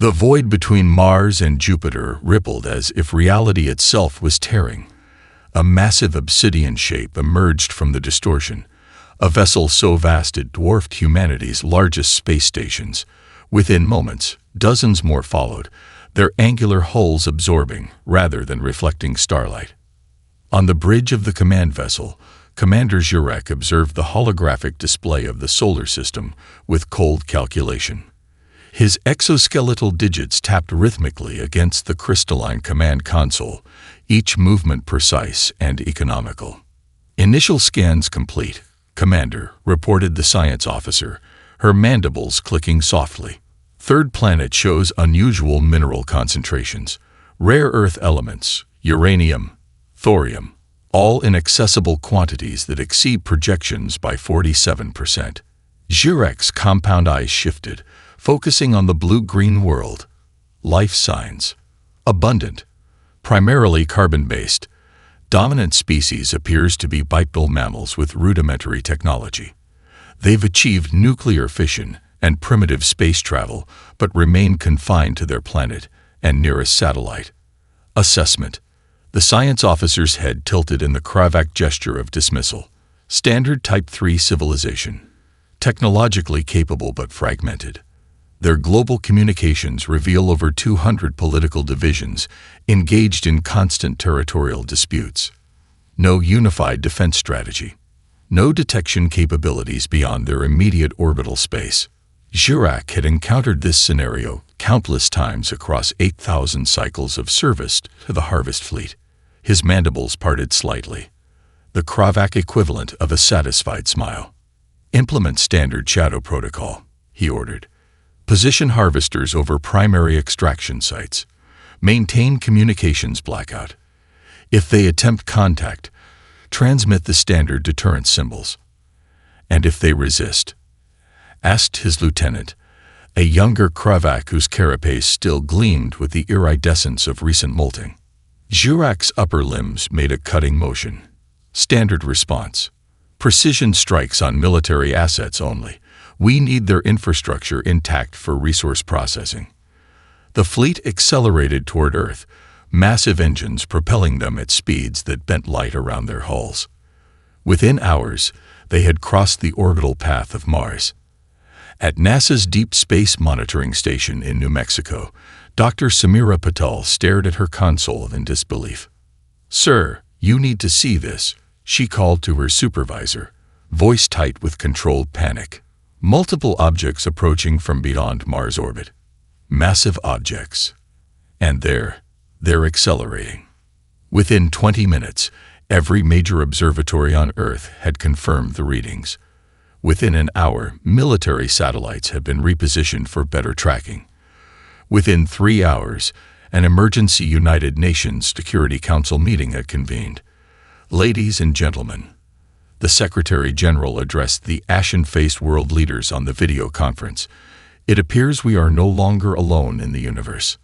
The void between Mars and Jupiter rippled as if reality itself was tearing. A massive obsidian shape emerged from the distortion, a vessel so vast it dwarfed humanity's largest space stations. Within moments, dozens more followed, their angular hulls absorbing rather than reflecting starlight. On the bridge of the command vessel, Commander Jurek observed the holographic display of the solar system with cold calculation. His exoskeletal digits tapped rhythmically against the crystalline command console, each movement precise and economical. "Initial scans complete, Commander," reported the science officer, her mandibles clicking softly. "Third planet shows unusual mineral concentrations, rare earth elements, uranium, thorium, all in accessible quantities that exceed projections by 47%. Jurek's compound eyes shifted, focusing on the blue-green world. Life signs. Abundant. Primarily carbon-based. Dominant species appears to be bipedal mammals with rudimentary technology. They've achieved nuclear fission and primitive space travel, but remain confined to their planet and nearest satellite. Assessment. The science officer's head tilted in the Kravak gesture of dismissal. Standard Type 3 civilization. Technologically capable but fragmented. Their global communications reveal over 200 political divisions engaged in constant territorial disputes. No unified defense strategy. No detection capabilities beyond their immediate orbital space. Jurek had encountered this scenario countless times across 8,000 cycles of service to the Harvest Fleet. His mandibles parted slightly, the Kravak equivalent of a satisfied smile. "Implement standard shadow protocol," he ordered. "Position harvesters over primary extraction sites. Maintain communications blackout. If they attempt contact, transmit the standard deterrent symbols. And if they resist?" asked his lieutenant, a younger Kravak whose carapace still gleamed with the iridescence of recent molting. Jurek's upper limbs made a cutting motion. "Standard response. Precision strikes on military assets only. We need their infrastructure intact for resource processing." The fleet accelerated toward Earth, massive engines propelling them at speeds that bent light around their hulls. Within hours, they had crossed the orbital path of Mars. At NASA's Deep Space Monitoring Station in New Mexico, Dr. Samira Patel stared at her console in disbelief. "Sir, you need to see this," she called to her supervisor, voice tight with controlled panic. Multiple objects approaching from beyond Mars orbit. Massive objects. And they're accelerating. Within 20 minutes, every major observatory on Earth had confirmed the readings. Within an hour, military satellites had been repositioned for better tracking. Within 3 hours, an emergency United Nations Security Council meeting had convened. "Ladies and gentlemen," the Secretary General addressed the ashen-faced world leaders on the video conference, "it appears we are no longer alone in the universe.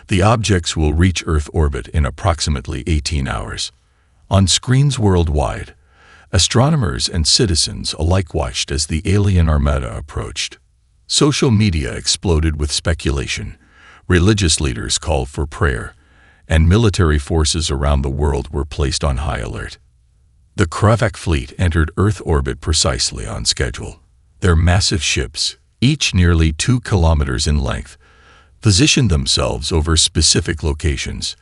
The objects will reach Earth orbit in approximately 18 hours. On screens worldwide, astronomers and citizens alike watched as the alien armada approached. Social media exploded with speculation, religious leaders called for prayer, and military forces around the world were placed on high alert. The Kravak fleet entered Earth orbit precisely on schedule. Their massive ships, each nearly 2 kilometers in length, positioned themselves over specific locations: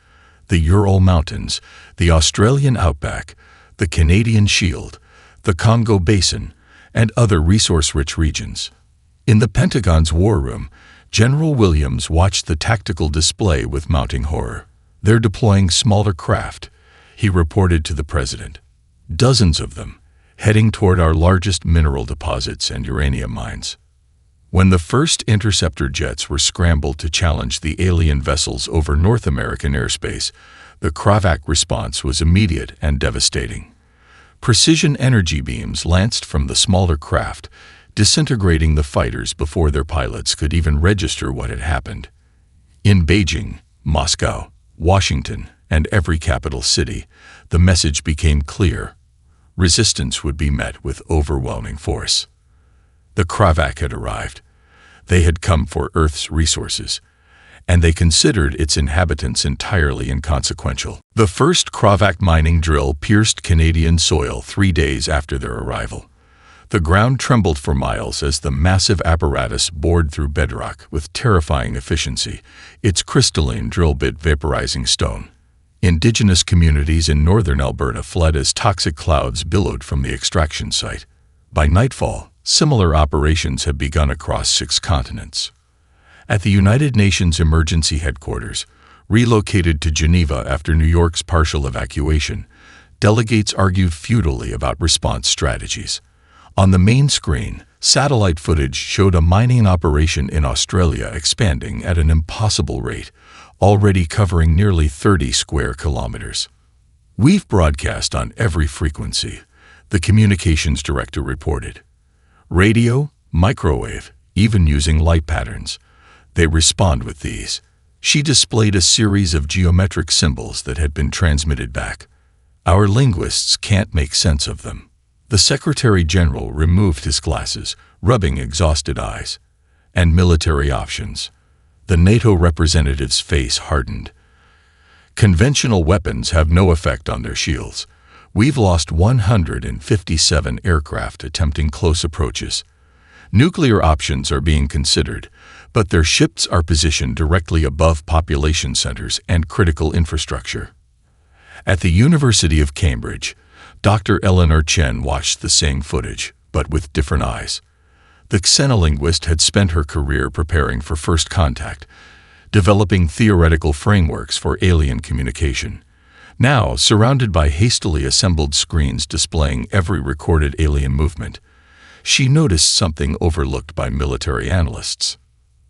the Ural Mountains, the Australian outback, the Canadian Shield, the Congo Basin, and other resource-rich regions. In the Pentagon's war room, General Williams watched the tactical display with mounting horror. "They're deploying smaller craft," he reported to the president. "Dozens of them, heading toward our largest mineral deposits and uranium mines." When the first interceptor jets were scrambled to challenge the alien vessels over North American airspace, the Kravak response was immediate and devastating. Precision energy beams lanced from the smaller craft, disintegrating the fighters before their pilots could even register what had happened. In Beijing, Moscow, Washington, and every capital city, the message became clear: resistance would be met with overwhelming force. The Kravak had arrived. They had come for Earth's resources, and they considered its inhabitants entirely inconsequential. The first Kravac mining drill pierced Canadian soil 3 days after their arrival. The ground trembled for miles as the massive apparatus bored through bedrock with terrifying efficiency, its crystalline drill bit vaporizing stone. Indigenous communities in northern Alberta fled as toxic clouds billowed from the extraction site. By nightfall, similar operations had begun across 6 continents. At the United Nations Emergency Headquarters, relocated to Geneva after New York's partial evacuation, delegates argued futilely about response strategies. On the main screen, satellite footage showed a mining operation in Australia expanding at an impossible rate, already covering nearly 30 square kilometers. "We've broadcast on every frequency," the communications director reported. "Radio, microwave, even using light patterns. They respond with these." She displayed a series of geometric symbols that had been transmitted back. "Our linguists can't make sense of them." The Secretary General removed his glasses, rubbing exhausted eyes. "And military options." The NATO representative's face hardened. "Conventional weapons have no effect on their shields. We've lost 157 aircraft attempting close approaches. Nuclear options are being considered, but their ships are positioned directly above population centers and critical infrastructure." At the University of Cambridge, Dr. Eleanor Chen watched the same footage, but with different eyes. The xenolinguist had spent her career preparing for first contact, developing theoretical frameworks for alien communication. Now, surrounded by hastily assembled screens displaying every recorded alien movement, she noticed something overlooked by military analysts.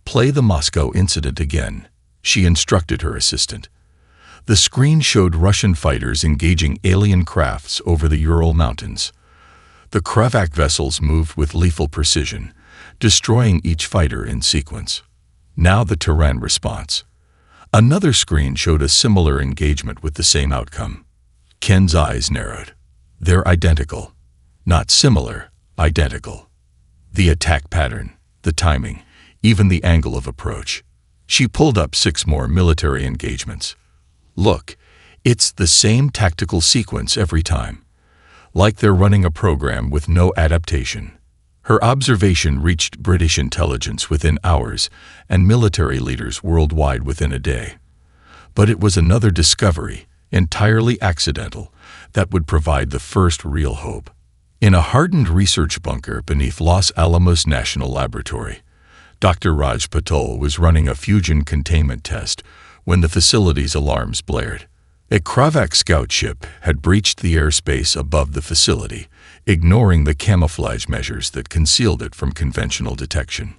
"Play the Moscow incident again," she instructed her assistant. The screen showed Russian fighters engaging alien crafts over the Ural Mountains. The Kravac vessels moved with lethal precision, destroying each fighter in sequence. Now the Terran response. Another screen showed a similar engagement with the same outcome. Ken's eyes narrowed. "They're identical. Not similar, identical. The attack pattern, the timing, even the angle of approach." She pulled up 6 more military engagements. "Look, it's the same tactical sequence every time. Like they're running a program with no adaptation." Her observation reached British intelligence within hours and military leaders worldwide within a day. But it was another discovery, entirely accidental, that would provide the first real hope. In a hardened research bunker beneath Los Alamos National Laboratory, Dr. Raj Patel was running a fusion containment test when the facility's alarms blared. A Kravac scout ship had breached the airspace above the facility, ignoring the camouflage measures that concealed it from conventional detection.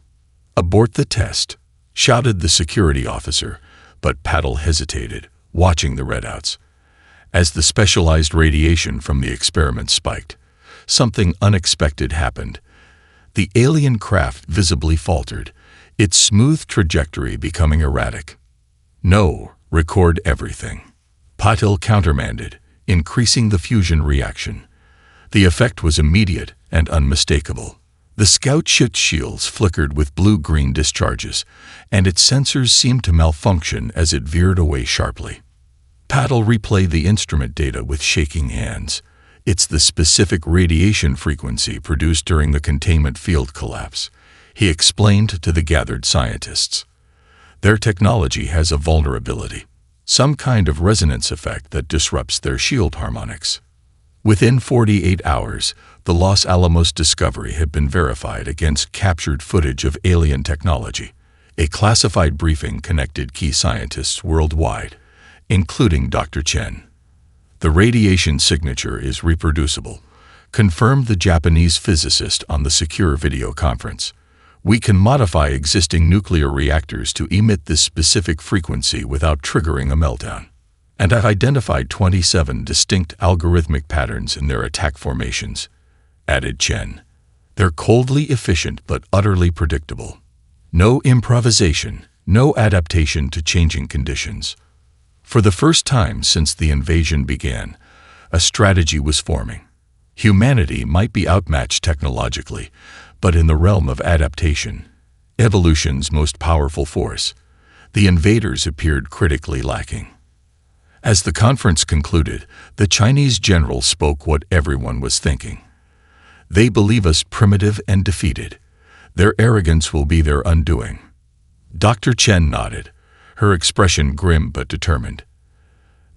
"Abort the test," shouted the security officer, but Patel hesitated, watching the readouts. As the specialized radiation from the experiment spiked, something unexpected happened. The alien craft visibly faltered, its smooth trajectory becoming erratic. "No, record everything," Patel countermanded, increasing the fusion reaction. The effect was immediate and unmistakable. The scout ship's shields flickered with blue-green discharges, and its sensors seemed to malfunction as it veered away sharply. Patel replayed the instrument data with shaking hands. "It's the specific radiation frequency produced during the containment field collapse," he explained to the gathered scientists. "Their technology has a vulnerability, some kind of resonance effect that disrupts their shield harmonics." Within 48 hours, the Los Alamos discovery had been verified against captured footage of alien technology. A classified briefing connected key scientists worldwide, including Dr. Chen. "The radiation signature is reproducible," confirmed the Japanese physicist on the secure video conference. "We can modify existing nuclear reactors to emit this specific frequency without triggering a meltdown. And I've identified 27 distinct algorithmic patterns in their attack formations," added Chen. "They're coldly efficient but utterly predictable. No improvisation, no adaptation to changing conditions." For the first time since the invasion began, a strategy was forming. Humanity might be outmatched technologically, but in the realm of adaptation, evolution's most powerful force, The invaders appeared critically lacking. As the conference concluded, the Chinese general spoke what everyone was thinking. They believe us primitive and defeated. Their arrogance will be their undoing. Dr. Chen nodded, her expression grim but determined.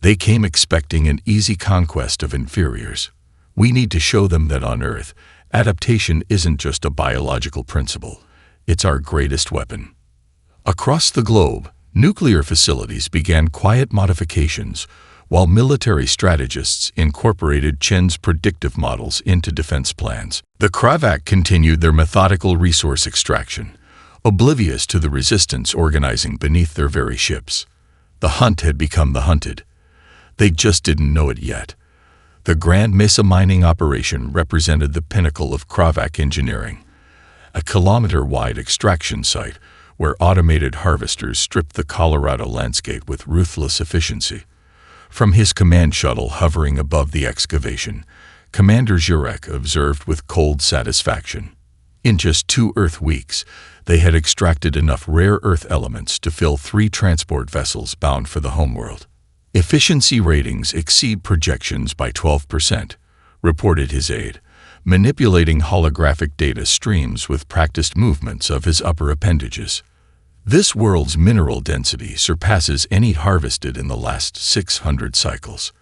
They came expecting an easy conquest of inferiors. We need to show them that on Earth, adaptation isn't just a biological principle. It's our greatest weapon. Across the globe, nuclear facilities began quiet modifications, while military strategists incorporated Chen's predictive models into defense plans. The Kravac continued their methodical resource extraction, oblivious to the resistance organizing beneath their very ships. The hunt had become the hunted. They just didn't know it yet. The Grand Mesa mining operation represented the pinnacle of Kravac engineering, a kilometer-wide extraction site where automated harvesters stripped the Colorado landscape with ruthless efficiency. From his command shuttle hovering above the excavation, Commander Jurek observed with cold satisfaction. In just 2 Earth weeks, they had extracted enough rare Earth elements to fill 3 transport vessels bound for the homeworld. Efficiency ratings exceed projections by 12%, reported his aide, manipulating holographic data streams with practiced movements of his upper appendages. This world's mineral density surpasses any harvested in the last 600 cycles.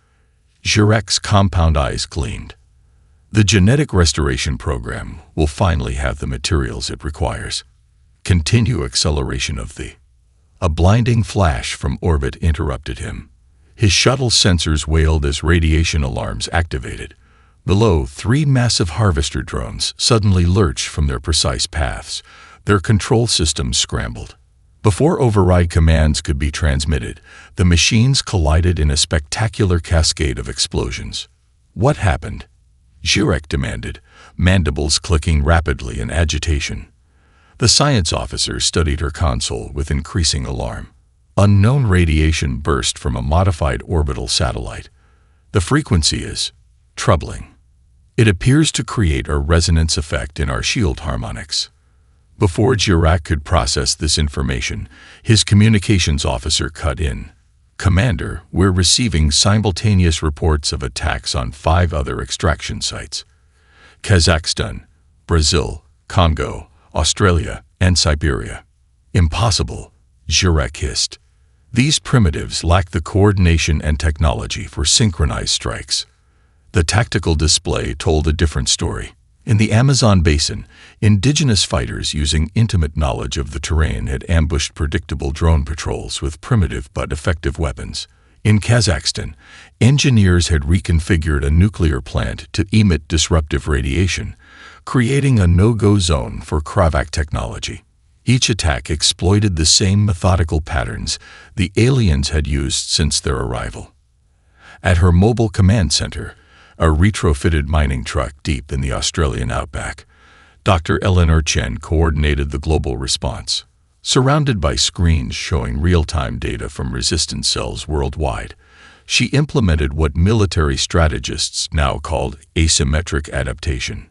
Jurek's compound eyes gleamed. The genetic restoration program will finally have the materials it requires. Continue acceleration of the... A blinding flash from orbit interrupted him. His shuttle sensors wailed as radiation alarms activated. Below, 3 massive harvester drones suddenly lurched from their precise paths. Their control systems scrambled. Before override commands could be transmitted, the machines collided in a spectacular cascade of explosions. What happened? Jurek demanded, mandibles clicking rapidly in agitation. The science officer studied her console with increasing alarm. Unknown radiation burst from a modified orbital satellite. The frequency is troubling. It appears to create a resonance effect in our shield harmonics. Before Jurek could process this information, his communications officer cut in. Commander, we're receiving simultaneous reports of attacks on 5 other extraction sites. Kazakhstan, Brazil, Congo, Australia, and Siberia. Impossible, Jurek hissed. These primitives lack the coordination and technology for synchronized strikes. The tactical display told a different story. In the Amazon basin, indigenous fighters using intimate knowledge of the terrain had ambushed predictable drone patrols with primitive but effective weapons. In Kazakhstan, engineers had reconfigured a nuclear plant to emit disruptive radiation, creating a no-go zone for Kravac technology. Each attack exploited the same methodical patterns the aliens had used since their arrival. At her mobile command center, a retrofitted mining truck deep in the Australian outback, Dr. Eleanor Chen coordinated the global response. Surrounded by screens showing real-time data from resistance cells worldwide, she implemented what military strategists now called asymmetric adaptation.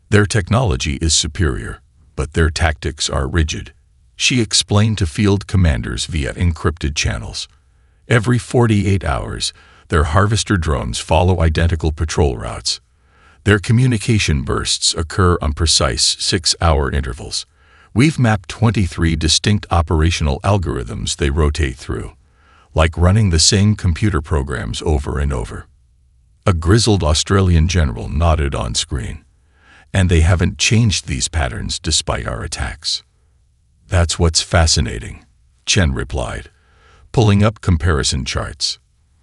Their technology is superior, but their tactics are rigid. She explained to field commanders via encrypted channels. Every 48 hours, their harvester drones follow identical patrol routes. Their communication bursts occur on precise 6-hour intervals. We've mapped 23 distinct operational algorithms they rotate through, like running the same computer programs over and over. A grizzled Australian general nodded on screen. And they haven't changed these patterns despite our attacks. That's what's fascinating, Chen replied, pulling up comparison charts.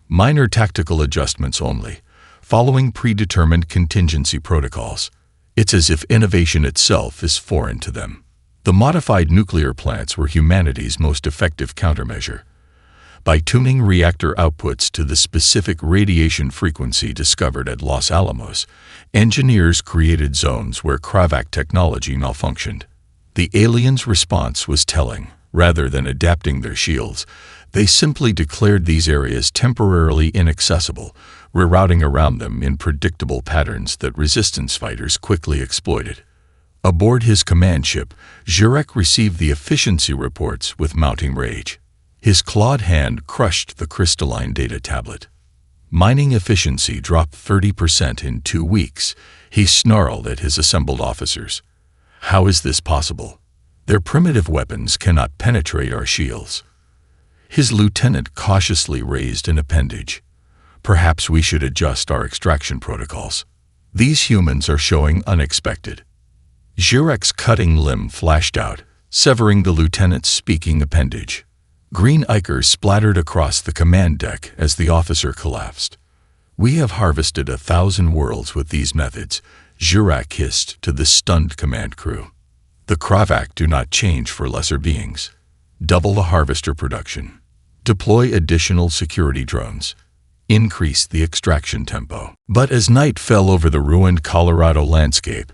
Minor tactical adjustments only, following predetermined contingency protocols. It's as if innovation itself is foreign to them. The modified nuclear plants were humanity's most effective countermeasure. By tuning reactor outputs to the specific radiation frequency discovered at Los Alamos, engineers created zones where Kravac technology malfunctioned. The aliens' response was telling. Rather than adapting their shields, they simply declared these areas temporarily inaccessible, rerouting around them in predictable patterns that resistance fighters quickly exploited. Aboard his command ship, Jurek received the efficiency reports with mounting rage. His clawed hand crushed the crystalline data tablet. Mining efficiency dropped 30% in 2 weeks. He snarled at his assembled officers. How is this possible? Their primitive weapons cannot penetrate our shields. His lieutenant cautiously raised an appendage. Perhaps we should adjust our extraction protocols. These humans are showing unexpected. Jurek's cutting limb flashed out, severing the lieutenant's speaking appendage. Green ichor splattered across the command deck as the officer collapsed. We have harvested 1,000 worlds with these methods, Jurek hissed to the stunned command crew. The Kravak do not change for lesser beings. Double the harvester production. Deploy additional security drones. Increase the extraction tempo. But as night fell over the ruined Colorado landscape,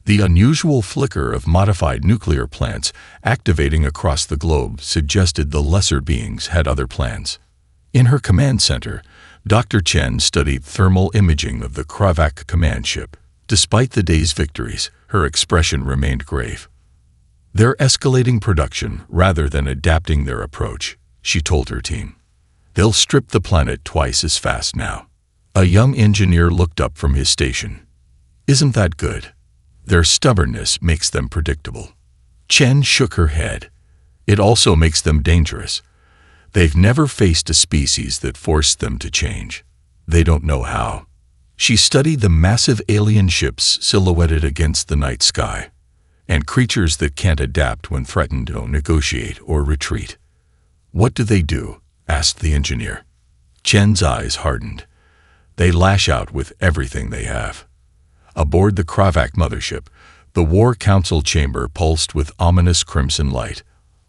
the unusual flicker of modified nuclear plants activating across the globe suggested the lesser beings had other plans. In her command center, Dr. Chen studied thermal imaging of the Kravak command ship. Despite the day's victories, her expression remained grave. They're escalating production rather than adapting their approach, she told her team. They'll strip the planet twice as fast now. A young engineer looked up from his station. Isn't that good? Their stubbornness makes them predictable. Chen shook her head. It also makes them dangerous. They've never faced a species that forced them to change. They don't know how. She studied the massive alien ships silhouetted against the night sky, and creatures that can't adapt when threatened don't negotiate or retreat. What do? Asked the engineer. Chen's eyes hardened. They lash out with everything they have. Aboard the Kravak mothership, the War Council chamber pulsed with ominous crimson light.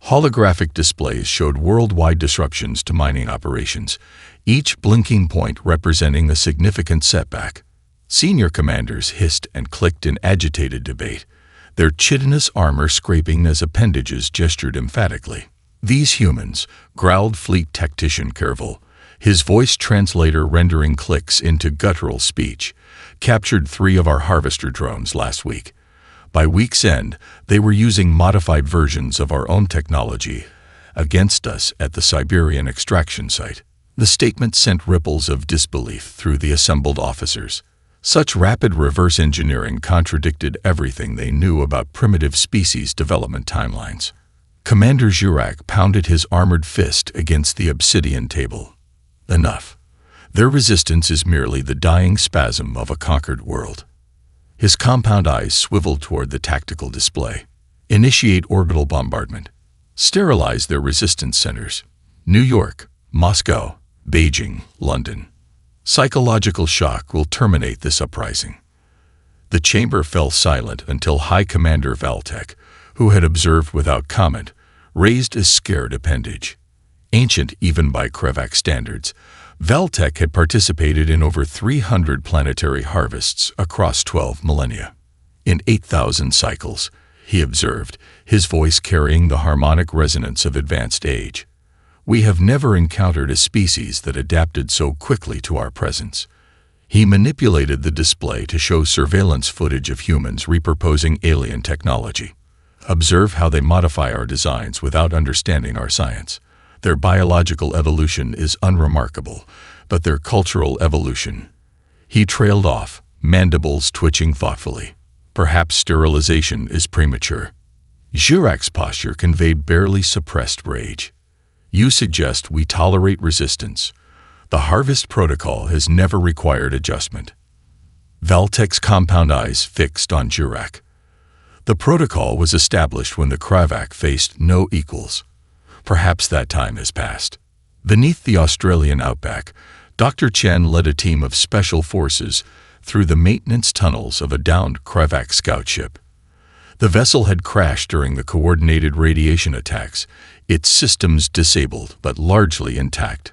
Holographic displays showed worldwide disruptions to mining operations, each blinking point representing a significant setback. Senior commanders hissed and clicked in agitated debate, their chitinous armor scraping as appendages gestured emphatically. These humans, growled Fleet Tactician Kerval, his voice translator rendering clicks into guttural speech, captured 3 of our harvester drones last week. By week's end, they were using modified versions of our own technology against us at the Siberian extraction site. The statement sent ripples of disbelief through the assembled officers. Such rapid reverse engineering contradicted everything they knew about primitive species development timelines. Commander Jurek pounded his armored fist against the obsidian table. Enough. Their resistance is merely the dying spasm of a conquered world. His compound eyes swiveled toward the tactical display. Initiate orbital bombardment. Sterilize their resistance centers. New York, Moscow, Beijing, London. Psychological shock will terminate this uprising. The chamber fell silent until High Commander Valtek, who had observed without comment, raised a scared appendage. Ancient even by Kravak standards, Valtek had participated in over 300 planetary harvests across 12 millennia. In 8,000 cycles, he observed, his voice carrying the harmonic resonance of advanced age. We have never encountered a species that adapted so quickly to our presence. He manipulated the display to show surveillance footage of humans repurposing alien technology. Observe how they modify our designs without understanding our science. Their biological evolution is unremarkable, but their cultural evolution. He trailed off, mandibles twitching thoughtfully. Perhaps sterilization is premature. Jurek's posture conveyed barely suppressed rage. You suggest we tolerate resistance. The harvest protocol has never required adjustment. Valtek's compound eyes fixed on Jurek. The protocol was established when the Kravak faced no equals. Perhaps that time has passed. Beneath the Australian outback, Dr. Chen led a team of special forces through the maintenance tunnels of a downed Kravak scout ship. The vessel had crashed during the coordinated radiation attacks, its systems disabled but largely intact.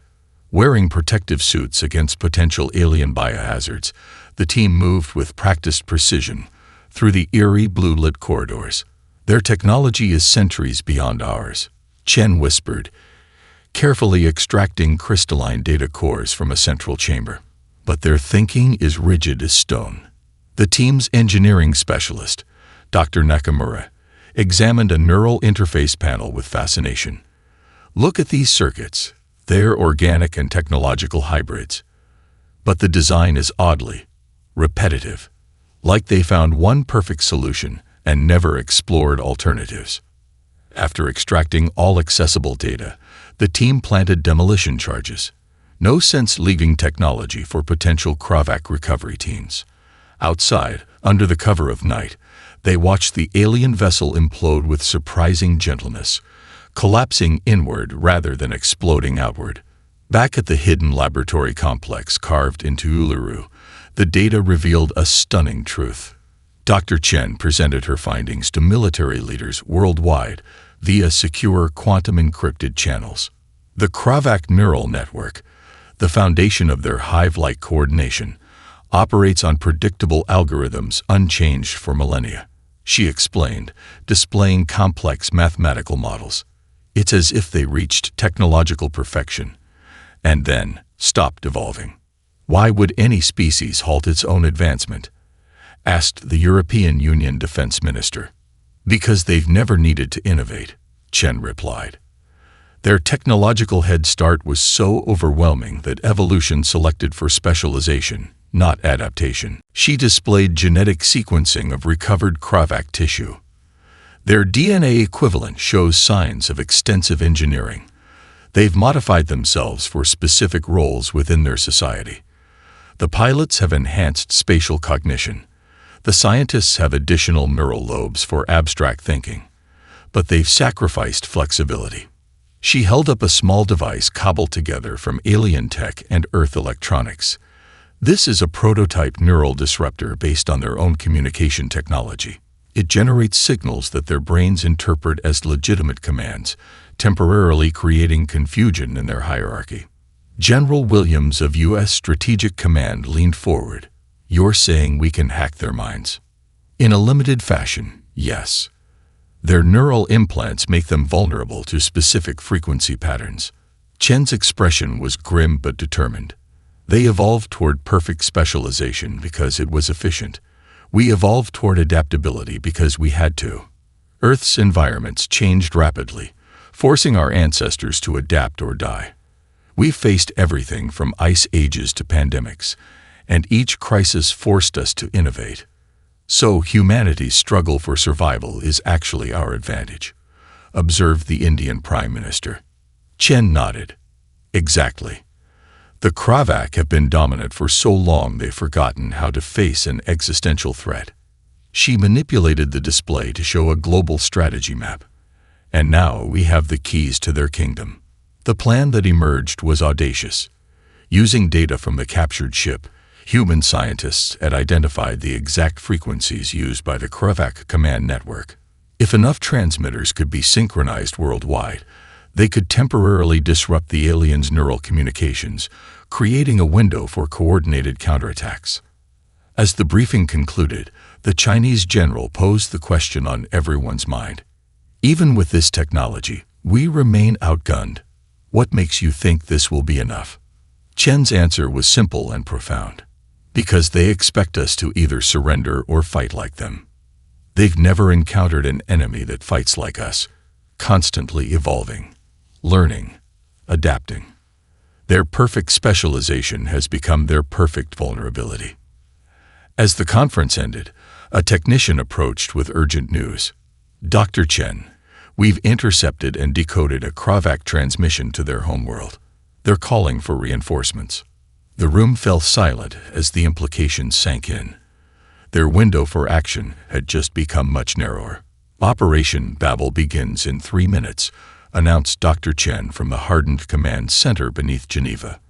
Wearing protective suits against potential alien biohazards, the team moved with practiced precision through the eerie blue-lit corridors. Their technology is centuries beyond ours, Chen whispered, carefully extracting crystalline data cores from a central chamber. But their thinking is rigid as stone. The team's engineering specialist, Dr. Nakamura, examined a neural interface panel with fascination. Look at these circuits. They're organic and technological hybrids. But the design is oddly repetitive, like they found one perfect solution and never explored alternatives. After extracting all accessible data, the team planted demolition charges. No sense leaving technology for potential Kravac recovery teams. Outside, under the cover of night, they watched the alien vessel implode with surprising gentleness, collapsing inward rather than exploding outward. Back at the hidden laboratory complex carved into Uluru, the data revealed a stunning truth. Dr. Chen presented her findings to military leaders worldwide via secure quantum-encrypted channels. The Kravac neural network, the foundation of their hive-like coordination, operates on predictable algorithms unchanged for millennia, she explained, displaying complex mathematical models. It's as if they reached technological perfection and then stopped evolving. Why would any species halt its own advancement? Asked the European Union Defense Minister. Because they've never needed to innovate, Chen replied. Their technological head start was so overwhelming that evolution selected for specialization, not adaptation. She displayed genetic sequencing of recovered Kravac tissue. Their DNA equivalent shows signs of extensive engineering. They've modified themselves for specific roles within their society. The pilots have enhanced spatial cognition. The scientists have additional neural lobes for abstract thinking. But they've sacrificed flexibility. She held up a small device cobbled together from alien tech and Earth electronics. This is a prototype neural disruptor based on their own communication technology. It generates signals that their brains interpret as legitimate commands, temporarily creating confusion in their hierarchy. General Williams of U.S. Strategic Command leaned forward. You're saying we can hack their minds? In a limited fashion, yes. Their neural implants make them vulnerable to specific frequency patterns. Chen's expression was grim but determined. They evolved toward perfect specialization because it was efficient. We evolved toward adaptability because we had to. Earth's environments changed rapidly, forcing our ancestors to adapt or die. We've faced everything from ice ages to pandemics, and each crisis forced us to innovate. So humanity's struggle for survival is actually our advantage, observed the Indian Prime Minister. Chen nodded. Exactly. The Kravac have been dominant for so long they've forgotten how to face an existential threat. She manipulated the display to show a global strategy map. And now we have the keys to their kingdom. The plan that emerged was audacious. Using data from the captured ship, human scientists had identified the exact frequencies used by the Kravac command network. If enough transmitters could be synchronized worldwide, they could temporarily disrupt the aliens' neural communications, creating a window for coordinated counterattacks. As the briefing concluded, the Chinese general posed the question on everyone's mind. Even with this technology, we remain outgunned. What makes you think this will be enough? Chen's answer was simple and profound. Because they expect us to either surrender or fight like them. They've never encountered an enemy that fights like us, constantly evolving, learning, adapting. Their perfect specialization has become their perfect vulnerability. As the conference ended, a technician approached with urgent news. Dr. Chen, we've intercepted and decoded a Kravac transmission to their homeworld. They're calling for reinforcements. The room fell silent as the implications sank in. Their window for action had just become much narrower. Operation Babel begins in 3 minutes, announced Dr. Chen from the hardened command center beneath Geneva.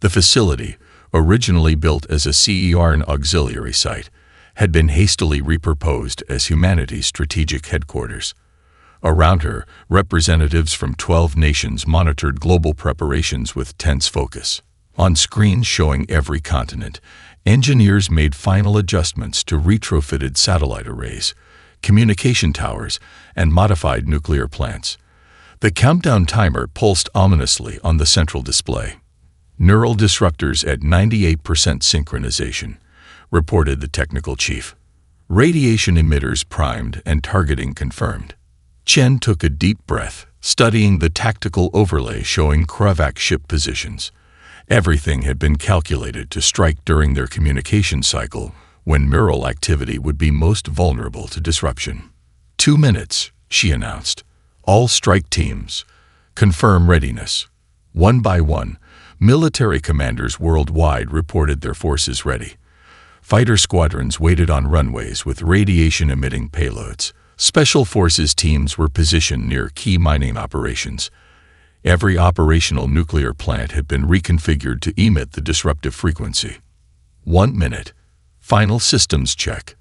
The facility, originally built as a CERN auxiliary site, had been hastily repurposed as humanity's strategic headquarters. Around her, representatives from 12 nations monitored global preparations with tense focus. On screens showing every continent, engineers made final adjustments to retrofitted satellite arrays, communication towers, and modified nuclear plants. The countdown timer pulsed ominously on the central display. Neural disruptors at 98% synchronization, reported the technical chief. Radiation emitters primed and targeting confirmed. Chen took a deep breath, studying the tactical overlay showing Kravac ship positions. Everything had been calculated to strike during their communication cycle when mural activity would be most vulnerable to disruption. 2 minutes, she announced. All strike teams, confirm readiness. One by one, military commanders worldwide reported their forces ready. Fighter squadrons waited on runways with radiation-emitting payloads. Special forces teams were positioned near key mining operations. Every operational nuclear plant had been reconfigured to emit the disruptive frequency. 1 minute. Final systems check.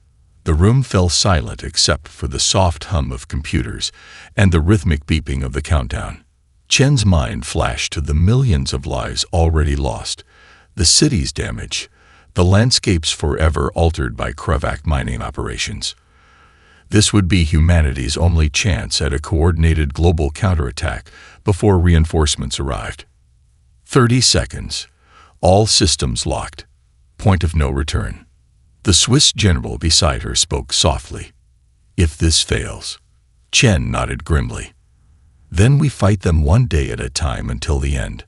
The room fell silent except for the soft hum of computers and the rhythmic beeping of the countdown. Chen's mind flashed to the millions of lives already lost, the city's damage, the landscapes forever altered by Kravac mining operations. This would be humanity's only chance at a coordinated global counterattack before reinforcements arrived. 30 seconds. All systems locked. Point of no return. The Swiss general beside her spoke softly. If this fails. Chen nodded grimly. Then we fight them one day at a time until the end.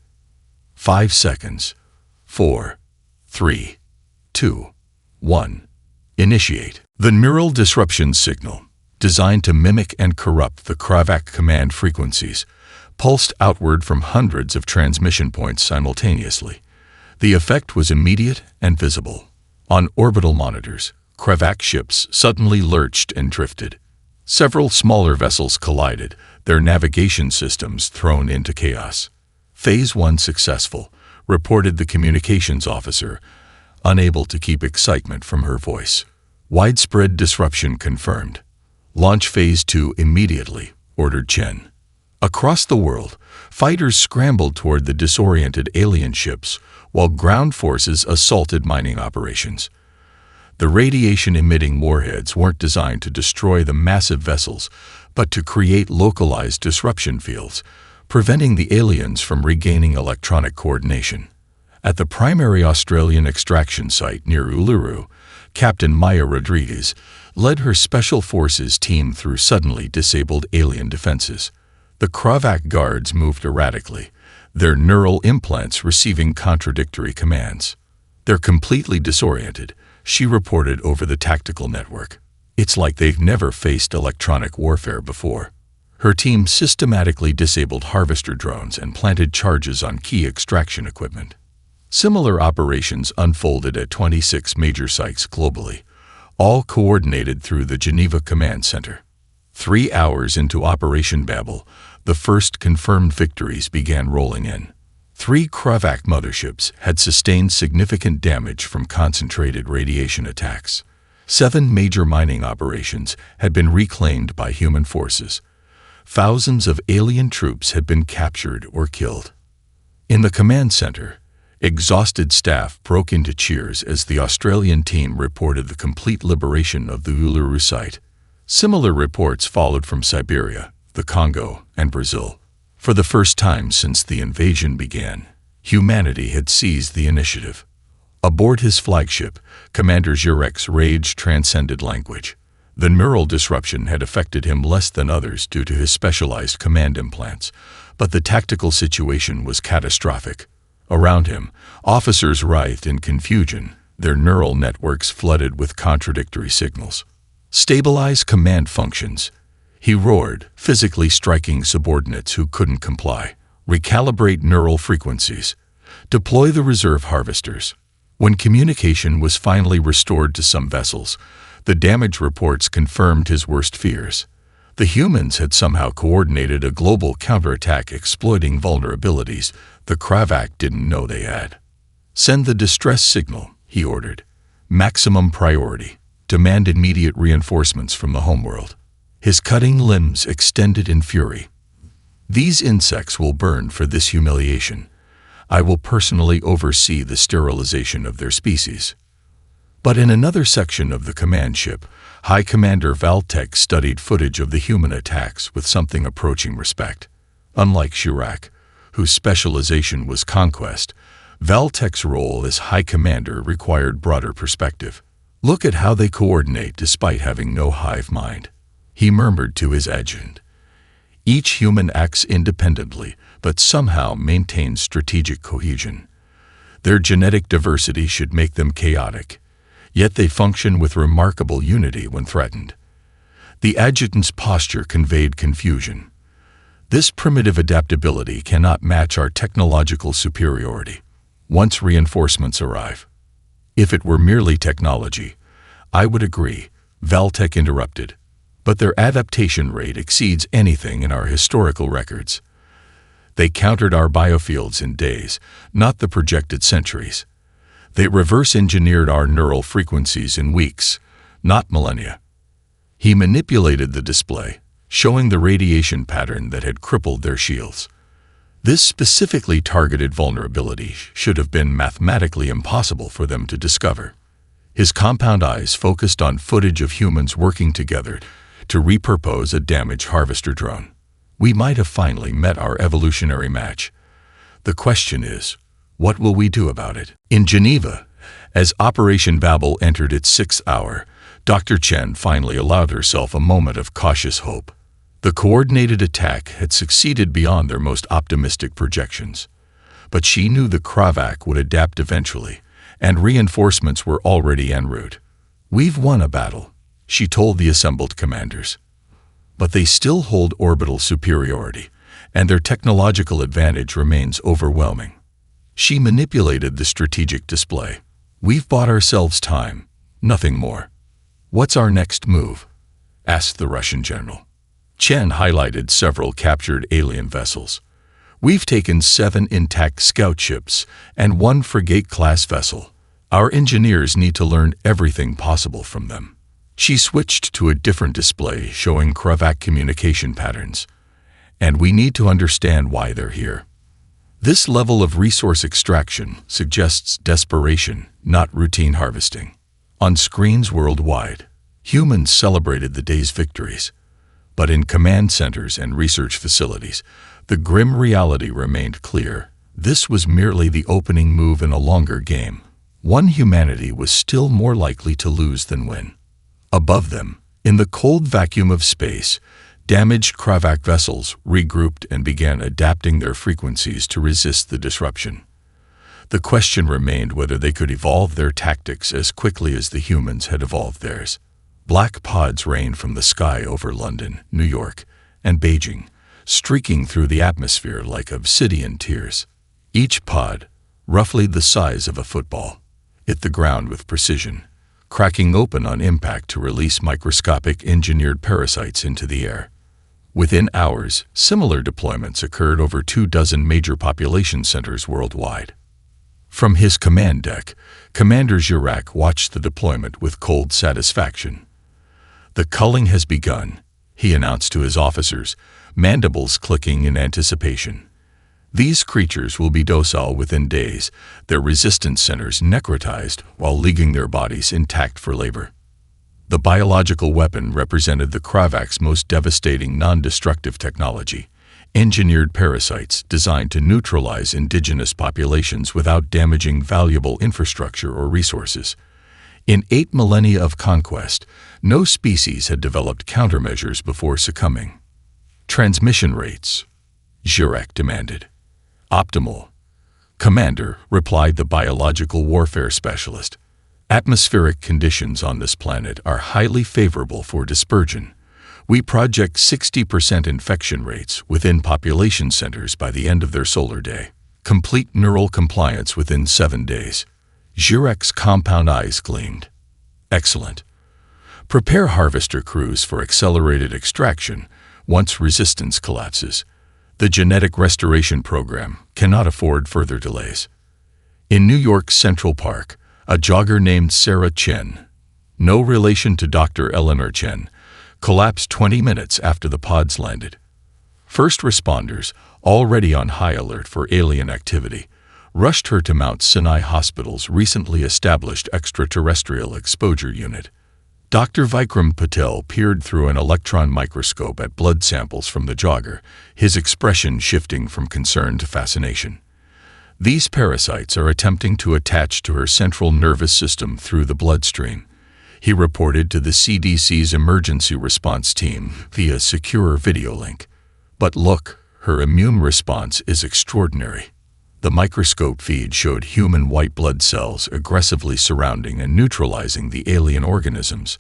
5 seconds. 4, 3, 2, 1. Initiate. The neural disruption signal, designed to mimic and corrupt the Kravac command frequencies, pulsed outward from hundreds of transmission points simultaneously. The effect was immediate and visible. On orbital monitors, Kravac ships suddenly lurched and drifted. Several smaller vessels collided, their navigation systems thrown into chaos. Phase 1 successful, reported the communications officer, unable to keep excitement from her voice. Widespread disruption confirmed. Launch Phase 2 immediately, ordered Chen. Across the world, fighters scrambled toward the disoriented alien ships, while ground forces assaulted mining operations. The radiation-emitting warheads weren't designed to destroy the massive vessels, but to create localized disruption fields, preventing the aliens from regaining electronic coordination. At the primary Australian extraction site near Uluru, Captain Maya Rodriguez led her Special Forces team through suddenly disabled alien defenses. The Kravac guards moved erratically, their neural implants receiving contradictory commands. They're completely disoriented, she reported over the tactical network. It's like they've never faced electronic warfare before. Her team systematically disabled harvester drones and planted charges on key extraction equipment. Similar operations unfolded at 26 major sites globally, all coordinated through the Geneva Command Center. 3 hours into Operation Babel, the first confirmed victories began rolling in. 3 Kravac motherships had sustained significant damage from concentrated radiation attacks. 7 major mining operations had been reclaimed by human forces. Thousands of alien troops had been captured or killed. In the command center, exhausted staff broke into cheers as the Australian team reported the complete liberation of the Uluru site. Similar reports followed from Siberia, the Congo, and Brazil. For the first time since the invasion began, humanity had seized the initiative. Aboard his flagship, Commander Jurek's rage transcended language. The neural disruption had affected him less than others due to his specialized command implants, but the tactical situation was catastrophic. Around him, officers writhed in confusion, their neural networks flooded with contradictory signals. Stabilize command functions, he roared, physically striking subordinates who couldn't comply. Recalibrate neural frequencies. Deploy the reserve harvesters. When communication was finally restored to some vessels, the damage reports confirmed his worst fears. The humans had somehow coordinated a global counterattack exploiting vulnerabilities the Kravac didn't know they had. Send the distress signal, he ordered. Maximum priority. Demand immediate reinforcements from the homeworld. His cutting limbs extended in fury. These insects will burn for this humiliation. I will personally oversee the sterilization of their species. But in another section of the command ship, High Commander Valtek studied footage of the human attacks with something approaching respect. Unlike Chirac, whose specialization was conquest, Valtek's role as High Commander required broader perspective. Look at how they coordinate despite having no hive mind, he murmured to his adjutant. Each human acts independently, but somehow maintains strategic cohesion. Their genetic diversity should make them chaotic, yet they function with remarkable unity when threatened. The adjutant's posture conveyed confusion. This primitive adaptability cannot match our technological superiority once reinforcements arrive. If it were merely technology, I would agree, Valtech interrupted, but their adaptation rate exceeds anything in our historical records. They countered our biofields in days, not the projected centuries. They reverse-engineered our neural frequencies in weeks, not millennia. He manipulated the display, showing the radiation pattern that had crippled their shields. This specifically targeted vulnerability should have been mathematically impossible for them to discover. His compound eyes focused on footage of humans working together to repurpose a damaged harvester drone. We might have finally met our evolutionary match. The question is, what will we do about it? In Geneva, as Operation Babel entered its 6th hour, Dr. Chen finally allowed herself a moment of cautious hope. The coordinated attack had succeeded beyond their most optimistic projections. But she knew the Kravac would adapt eventually, and reinforcements were already en route. "We've won a battle," she told the assembled commanders. But they still hold orbital superiority, and their technological advantage remains overwhelming. She manipulated the strategic display. "We've bought ourselves time, nothing more. What's our next move?" asked the Russian general. Chen highlighted several captured alien vessels. "We've taken 7 intact scout ships and 1 frigate-class vessel. Our engineers need to learn everything possible from them." She switched to a different display showing Kravac communication patterns. "And we need to understand why they're here." This level of resource extraction suggests desperation, not routine harvesting. On screens worldwide, humans celebrated the day's victories. But in command centers and research facilities, the grim reality remained clear. This was merely the opening move in a longer game. One humanity was still more likely to lose than win. Above them, in the cold vacuum of space, damaged Kravac vessels regrouped and began adapting their frequencies to resist the disruption. The question remained whether they could evolve their tactics as quickly as the humans had evolved theirs. Black pods rained from the sky over London, New York, and Beijing, streaking through the atmosphere like obsidian tears. Each pod, roughly the size of a football, hit the ground with precision, cracking open on impact to release microscopic engineered parasites into the air. Within hours, similar deployments occurred over 24 major population centers worldwide. From his command deck, Commander Girac watched the deployment with cold satisfaction. "The culling has begun," he announced to his officers, mandibles clicking in anticipation. "These creatures will be docile within days, their resistance centers necrotized while leaving their bodies intact for labor." The biological weapon represented the Kravac's most devastating non-destructive technology, engineered parasites designed to neutralize indigenous populations without damaging valuable infrastructure or resources. In 8 millennia of conquest, no species had developed countermeasures before succumbing. "Transmission rates," Girac demanded. "Optimal, Commander," replied the biological warfare specialist. "Atmospheric conditions on this planet are highly favorable for dispersion. We project 60% infection rates within population centers by the end of their solar day. Complete neural compliance within 7 days." Girac's compound eyes gleamed. "Excellent. Prepare harvester crews for accelerated extraction once resistance collapses. The genetic restoration program cannot afford further delays." In New York's Central Park, a jogger named Sarah Chen, no relation to Dr. Eleanor Chen, collapsed 20 minutes after the pods landed. First responders, already on high alert for alien activity, rushed her to Mount Sinai Hospital's recently established extraterrestrial exposure unit. Dr. Vikram Patel peered through an electron microscope at blood samples from the jogger, his expression shifting from concern to fascination. "These parasites are attempting to attach to her central nervous system through the bloodstream," he reported to the CDC's emergency response team via secure video link. But look, her immune response is extraordinary. The microscope feed showed human white blood cells aggressively surrounding and neutralizing the alien organisms.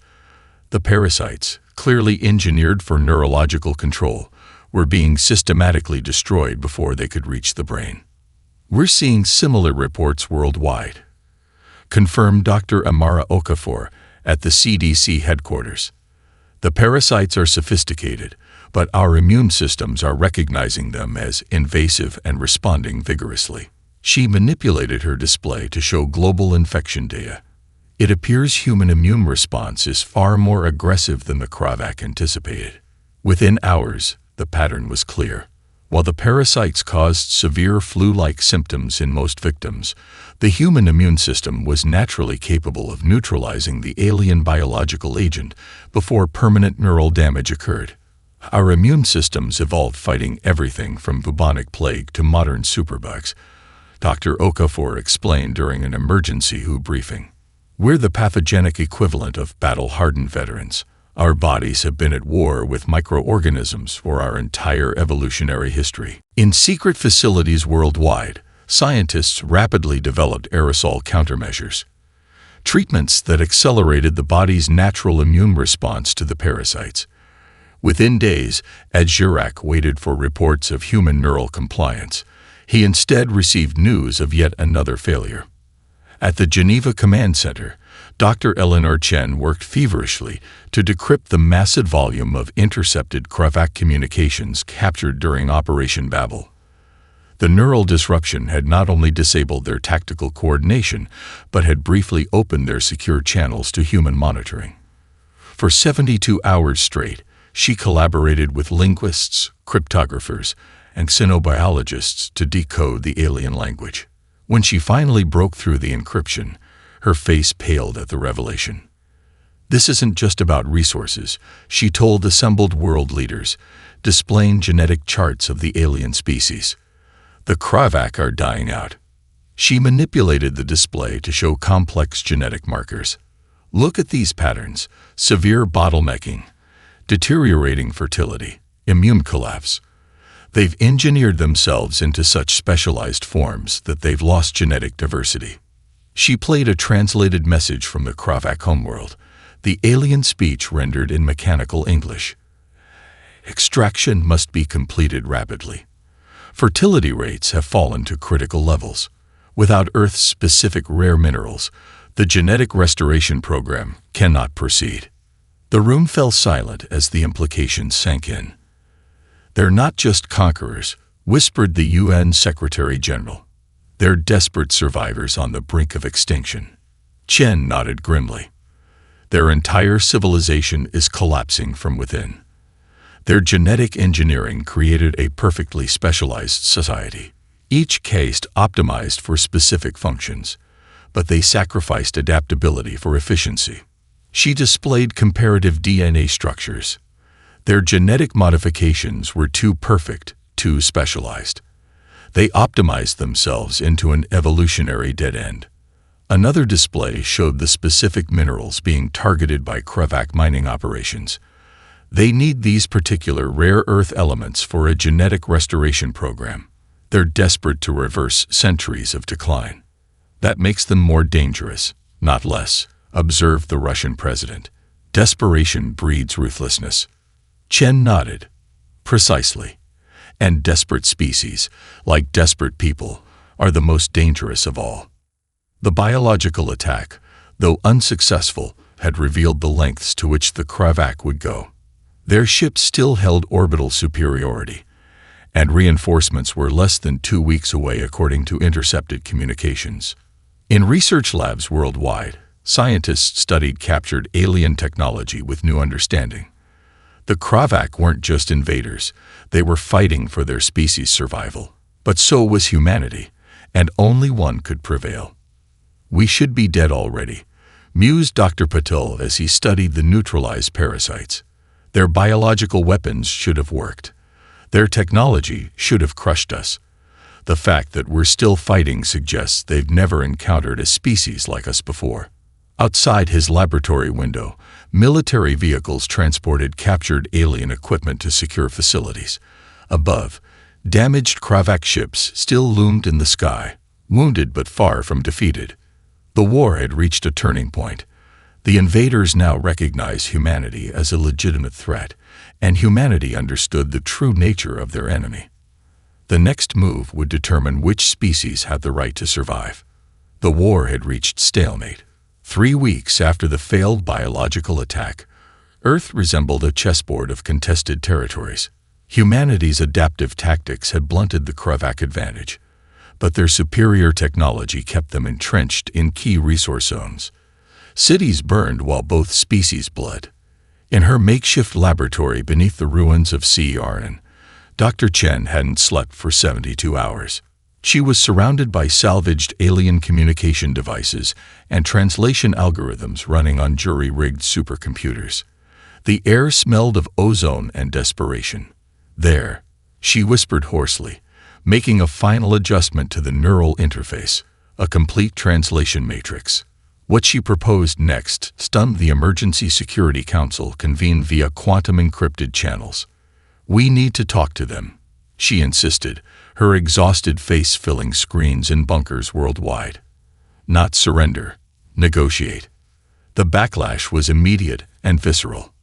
The parasites, clearly engineered for neurological control, were being systematically destroyed before they could reach the brain. We're seeing similar reports worldwide, confirmed Dr. Amara Okafor at the CDC headquarters. The parasites are sophisticated, but our immune systems are recognizing them as invasive and responding vigorously. She manipulated her display to show global infection data. It appears human immune response is far more aggressive than the Kravac anticipated. Within hours, the pattern was clear. While the parasites caused severe flu-like symptoms in most victims, the human immune system was naturally capable of neutralizing the alien biological agent before permanent neural damage occurred. Our immune systems evolved fighting everything from bubonic plague to modern superbugs, Dr. Okafor explained during an emergency WHO briefing. We're the pathogenic equivalent of battle-hardened veterans. Our bodies have been at war with microorganisms for our entire evolutionary history. In secret facilities worldwide, scientists rapidly developed aerosol countermeasures, treatments that accelerated the body's natural immune response to the parasites. Within days, as Jirac waited for reports of human neural compliance, he instead received news of yet another failure. At the Geneva Command Center, Dr. Eleanor Chen worked feverishly to decrypt the massive volume of intercepted Kravac communications captured during Operation Babel. The neural disruption had not only disabled their tactical coordination, but had briefly opened their secure channels to human monitoring. For 72 hours straight, she collaborated with linguists, cryptographers, and xenobiologists to decode the alien language. When she finally broke through the encryption, her face paled at the revelation. This isn't just about resources, she told assembled world leaders, displaying genetic charts of the alien species. The Kravac are dying out. She manipulated the display to show complex genetic markers. Look at these patterns: severe bottlenecking, deteriorating fertility, immune collapse. They've engineered themselves into such specialized forms that they've lost genetic diversity. She played a translated message from the Kravac homeworld, the alien speech rendered in mechanical English. Extraction must be completed rapidly. Fertility rates have fallen to critical levels. Without Earth's specific rare minerals, the genetic restoration program cannot proceed. The room fell silent as the implications sank in. They're not just conquerors, whispered the UN Secretary General. They're desperate survivors on the brink of extinction. Chen nodded grimly. Their entire civilization is collapsing from within. Their genetic engineering created a perfectly specialized society, each case optimized for specific functions, but they sacrificed adaptability for efficiency. She displayed comparative DNA structures. Their genetic modifications were too perfect, too specialized. They optimized themselves into an evolutionary dead end. Another display showed the specific minerals being targeted by Kravac mining operations. They need these particular rare earth elements for a genetic restoration program. They're desperate to reverse centuries of decline. That makes them more dangerous, not less, observed the Russian president. Desperation breeds ruthlessness. Chen nodded. Precisely. And desperate species, like desperate people, are the most dangerous of all. The biological attack, though unsuccessful, had revealed the lengths to which the Kravac would go. Their ships still held orbital superiority, and reinforcements were less than 2 weeks away according to intercepted communications. In research labs worldwide, scientists studied captured alien technology with new understanding. The Kravac weren't just invaders, they were fighting for their species' survival. But so was humanity, and only one could prevail. We should be dead already, mused Dr. Patel as he studied the neutralized parasites. Their biological weapons should have worked. Their technology should have crushed us. The fact that we're still fighting suggests they've never encountered a species like us before. Outside his laboratory window, military vehicles transported captured alien equipment to secure facilities. Above, damaged Kravak ships still loomed in the sky, wounded but far from defeated. The war had reached a turning point. The invaders now recognized humanity as a legitimate threat, and humanity understood the true nature of their enemy. The next move would determine which species had the right to survive. The war had reached stalemate. 3 weeks after the failed biological attack, Earth resembled a chessboard of contested territories. Humanity's adaptive tactics had blunted the Kravak advantage, but their superior technology kept them entrenched in key resource zones. Cities burned while both species bled. In her makeshift laboratory beneath the ruins of Sea Arnon, Dr. Chen hadn't slept for 72 hours. She was surrounded by salvaged alien communication devices and translation algorithms running on jury-rigged supercomputers. The air smelled of ozone and desperation. "There," she whispered hoarsely, making a final adjustment to the neural interface, a complete translation matrix. What she proposed next stunned the Emergency Security Council convened via quantum-encrypted channels. "We need to talk to them," she insisted, her exhausted face filling screens in bunkers worldwide. "Not surrender. Negotiate." The backlash was immediate and visceral.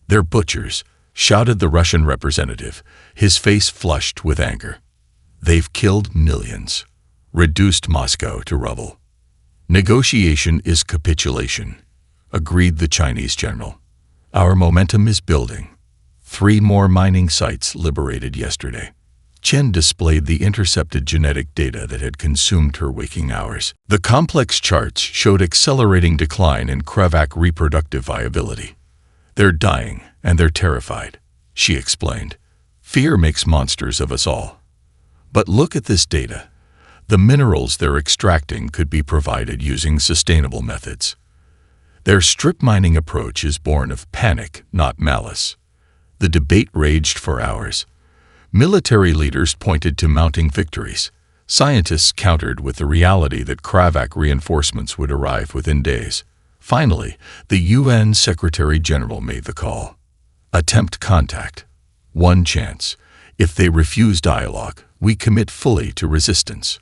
"They're butchers," shouted the Russian representative, his face flushed with anger. "They've killed millions, reduced Moscow to rubble." "Negotiation is capitulation," agreed the Chinese general. "Our momentum is building. 3 more mining sites liberated yesterday." Chen displayed the intercepted genetic data that had consumed her waking hours. The complex charts showed accelerating decline in Kravak reproductive viability. "They're dying, and they're terrified," she explained. "Fear makes monsters of us all. But look at this data. The minerals they're extracting could be provided using sustainable methods. Their strip mining approach is born of panic, not malice." The debate raged for hours. Military leaders pointed to mounting victories. Scientists countered with the reality that Kravak reinforcements would arrive within days. Finally, the UN Secretary-General made the call. "Attempt contact. 1 chance. If they refuse dialogue, we commit fully to resistance."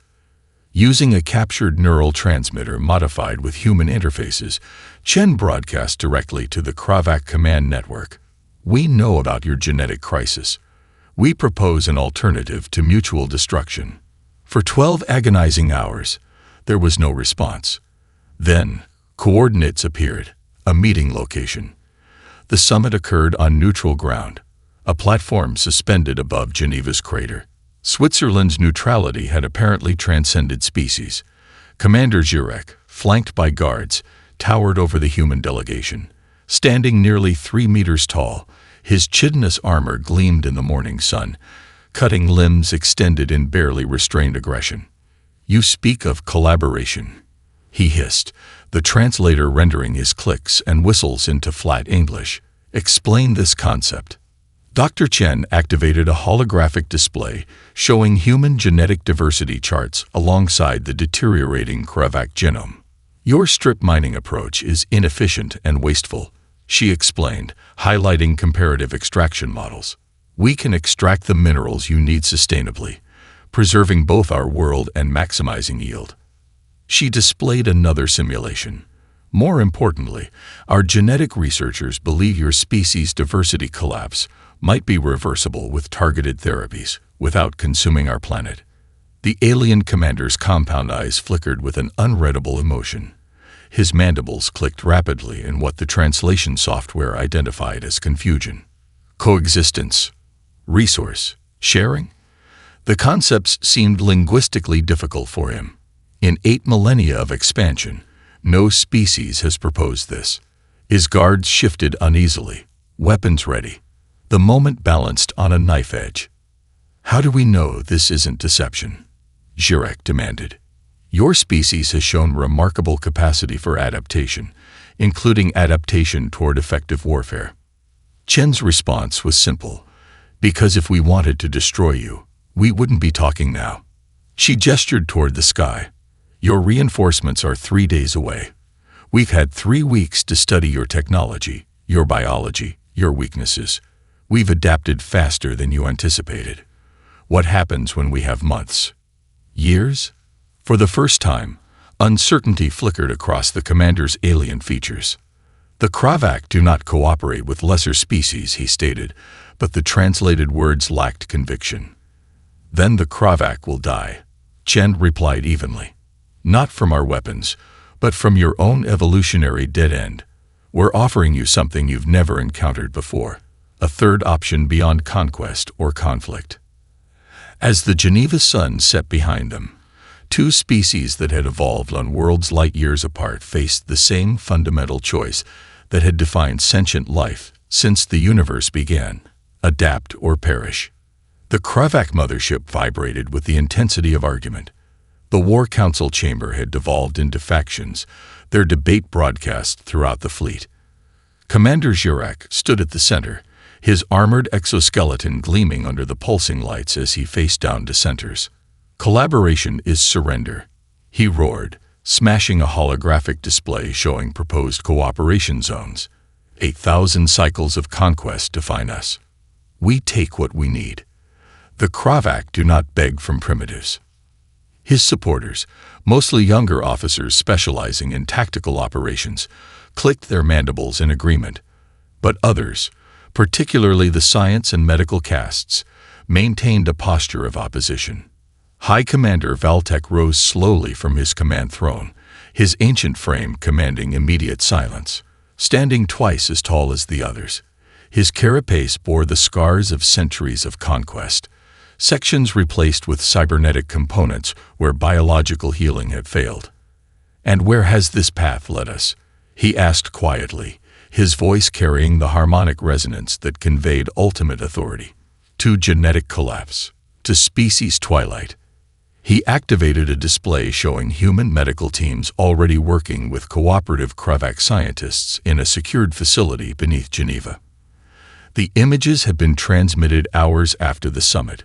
Using a captured neural transmitter modified with human interfaces, Chen broadcast directly to the Kravak command network. "We know about your genetic crisis. We propose an alternative to mutual destruction." For 12 agonizing hours, there was no response. Then, coordinates appeared, a meeting location. The summit occurred on neutral ground, a platform suspended above Geneva's crater. Switzerland's neutrality had apparently transcended species. Commander Zurek, flanked by guards, towered over the human delegation. Standing nearly 3 meters tall, his chitinous armor gleamed in the morning sun, cutting limbs extended in barely restrained aggression. "You speak of collaboration," he hissed, the translator rendering his clicks and whistles into flat English. "Explain this concept." Dr. Chen activated a holographic display showing human genetic diversity charts alongside the deteriorating Kravak genome. "Your strip mining approach is inefficient and wasteful," she explained, highlighting comparative extraction models. "We can extract the minerals you need sustainably, preserving both our world and maximizing yield." She displayed another simulation. "More importantly, our genetic researchers believe your species' diversity collapse might be reversible with targeted therapies without consuming our planet." The alien commander's compound eyes flickered with an unreadable emotion. His mandibles clicked rapidly in what the translation software identified as confusion. Coexistence, resource, sharing? The concepts seemed linguistically difficult for him. In 8 millennia of expansion, no species has proposed this. His guards shifted uneasily, weapons ready. The moment balanced on a knife edge. "How do we know this isn't deception?" Zurek demanded. "Your species has shown remarkable capacity for adaptation, including adaptation toward effective warfare." Chen's response was simple. "Because if we wanted to destroy you, we wouldn't be talking now." She gestured toward the sky. "Your reinforcements are 3 days away. We've had 3 weeks to study your technology, your biology, your weaknesses. We've adapted faster than you anticipated. What happens when we have months? Years? For the first time, uncertainty flickered across the commander's alien features. The Kravak do not cooperate with lesser species, he stated, but the translated words lacked conviction. Then the Kravak will die, Chen replied evenly. Not from our weapons, but from your own evolutionary dead end. We're offering you something you've never encountered before, a third option beyond conquest or conflict. As the Geneva sun set behind them, two species that had evolved on worlds light years apart faced the same fundamental choice that had defined sentient life since the universe began: adapt or perish. The Kravak mothership vibrated with the intensity of argument. The War Council chamber had devolved into factions, their debate broadcast throughout the fleet. Commander Zhurak stood at the center, his armored exoskeleton gleaming under the pulsing lights as he faced down dissenters. Collaboration is surrender, he roared, smashing a holographic display showing proposed cooperation zones. 8,000 cycles of conquest define us. We take what we need. The Kravak do not beg from primitives. His supporters, mostly younger officers specializing in tactical operations, clicked their mandibles in agreement. But others, particularly the science and medical castes, maintained a posture of opposition. High Commander Valtek rose slowly from his command throne, his ancient frame commanding immediate silence. Standing twice as tall as the others, his carapace bore the scars of centuries of conquest, sections replaced with cybernetic components where biological healing had failed. "And where has this path led us?" he asked quietly, his voice carrying the harmonic resonance that conveyed ultimate authority. "To genetic collapse, to species twilight." He activated a display showing human medical teams already working with cooperative Kravak scientists in a secured facility beneath Geneva. The images had been transmitted hours after the summit,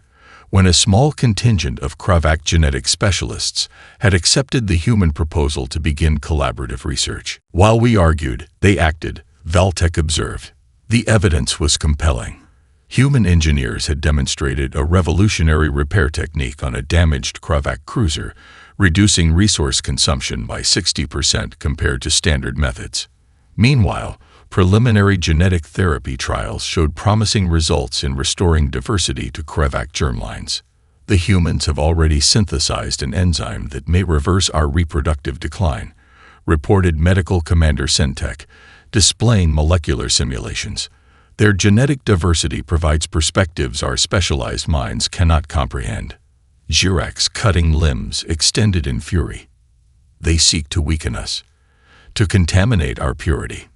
when a small contingent of Kravak genetic specialists had accepted the human proposal to begin collaborative research. "While we argued, they acted," Valtek observed. The evidence was compelling. Human engineers had demonstrated a revolutionary repair technique on a damaged Kravak cruiser, reducing resource consumption by 60% compared to standard methods. Meanwhile, preliminary genetic therapy trials showed promising results in restoring diversity to Kravak germlines. "The humans have already synthesized an enzyme that may reverse our reproductive decline," reported Medical Commander Sentek, displaying molecular simulations. "Their genetic diversity provides perspectives our specialized minds cannot comprehend." Zhurak's cutting limbs extended in fury. "They seek to weaken us, to contaminate our purity.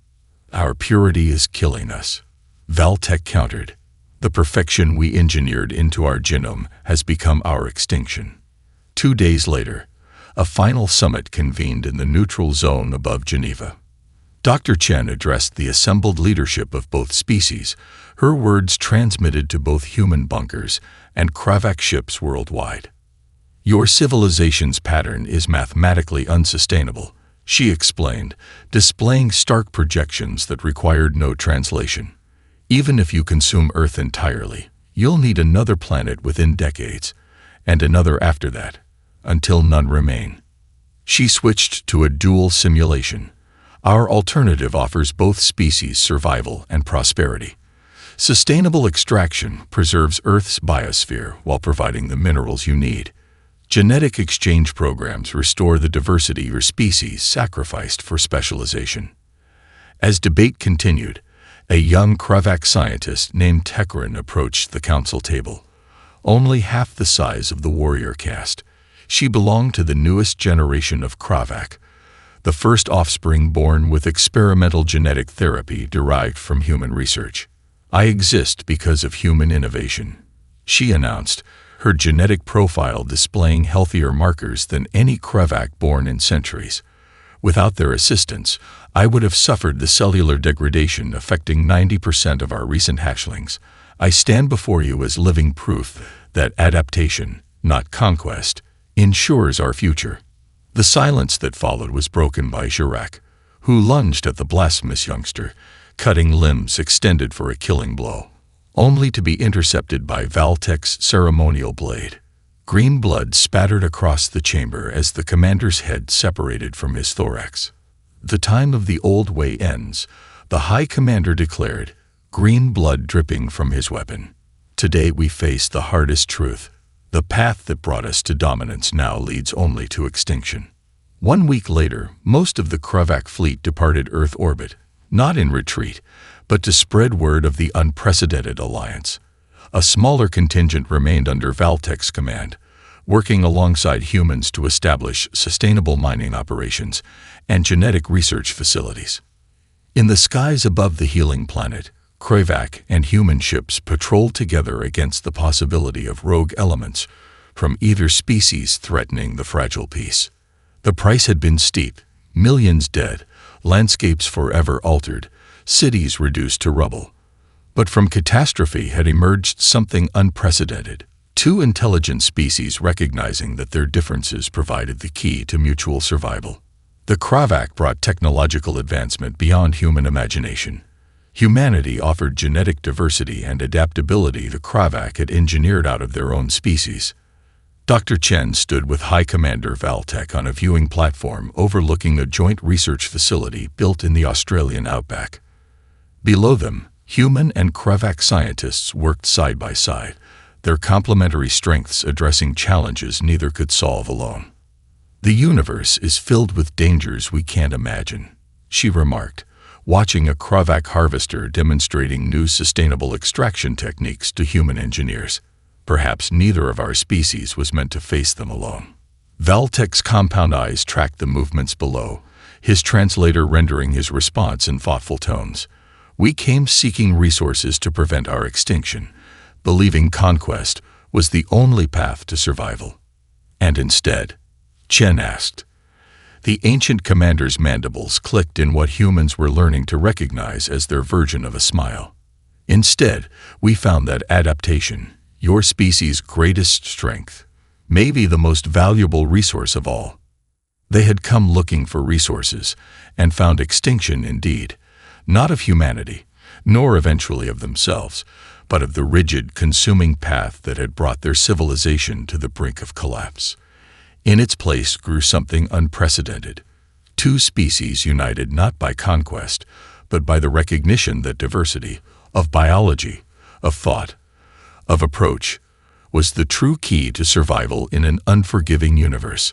Our purity is killing us," Valtek countered. "The perfection we engineered into our genome has become our extinction." 2 days later, a final summit convened in the neutral zone above Geneva. Dr. Chen addressed the assembled leadership of both species, her words transmitted to both human bunkers and Kravak ships worldwide. "Your civilization's pattern is mathematically unsustainable," she explained, displaying stark projections that required no translation. "Even if you consume Earth entirely, you'll need another planet within decades, and another after that, until none remain." She switched to a dual simulation. "Our alternative offers both species survival and prosperity. Sustainable extraction preserves Earth's biosphere while providing the minerals you need. Genetic exchange programs restore the diversity your species sacrificed for specialization." As debate continued, a young Kravak scientist named Tekrin approached the council table. Only half the size of the warrior caste, she belonged to the newest generation of Kravak, the first offspring born with experimental genetic therapy derived from human research. "I exist because of human innovation," she announced, her genetic profile displaying healthier markers than any Kravak born in centuries. "Without their assistance, I would have suffered the cellular degradation affecting 90% of our recent hatchlings. I stand before you as living proof that adaptation, not conquest, ensures our future." The silence that followed was broken by Zhurak, who lunged at the blasphemous youngster, cutting limbs extended for a killing blow. only to be intercepted by Valtek's ceremonial blade. Green blood spattered across the chamber as the commander's head separated from his thorax. "The time of the old way ends," the High Commander declared, green blood dripping from his weapon. "Today we face the hardest truth. The path that brought us to dominance now leads only to extinction." 1 week later, most of the Kravak fleet departed Earth orbit, not in retreat, but to spread word of the unprecedented alliance. A smaller contingent remained under Valtek's command, working alongside humans to establish sustainable mining operations and genetic research facilities. In the skies above the healing planet, Kravak and human ships patrolled together against the possibility of rogue elements from either species threatening the fragile peace. The price had been steep: millions dead, landscapes forever altered, cities reduced to rubble. But from catastrophe had emerged something unprecedented: two intelligent species recognizing that their differences provided the key to mutual survival. The Kravak brought technological advancement beyond human imagination. Humanity offered genetic diversity and adaptability the Kravak had engineered out of their own species. Dr. Chen stood with High Commander Valtek on a viewing platform overlooking a joint research facility built in the Australian outback. Below them, human and Kravak scientists worked side by side, their complementary strengths addressing challenges neither could solve alone. "The universe is filled with dangers we can't imagine," she remarked, watching a Kravak harvester demonstrating new sustainable extraction techniques to human engineers. "Perhaps neither of our species was meant to face them alone." Valtek's compound eyes tracked the movements below, his translator rendering his response in thoughtful tones. "We came seeking resources to prevent our extinction, believing conquest was the only path to survival." "And instead?" Chen asked. The ancient commander's mandibles clicked in what humans were learning to recognize as their version of a smile. "Instead, we found that adaptation, your species' greatest strength, maybe the most valuable resource of all." They had come looking for resources, and found extinction indeed, not of humanity, nor eventually of themselves, but of the rigid, consuming path that had brought their civilization to the brink of collapse. In its place grew something unprecedented: two species united not by conquest, but by the recognition that diversity, of biology, of thought, of approach, was the true key to survival in an unforgiving universe.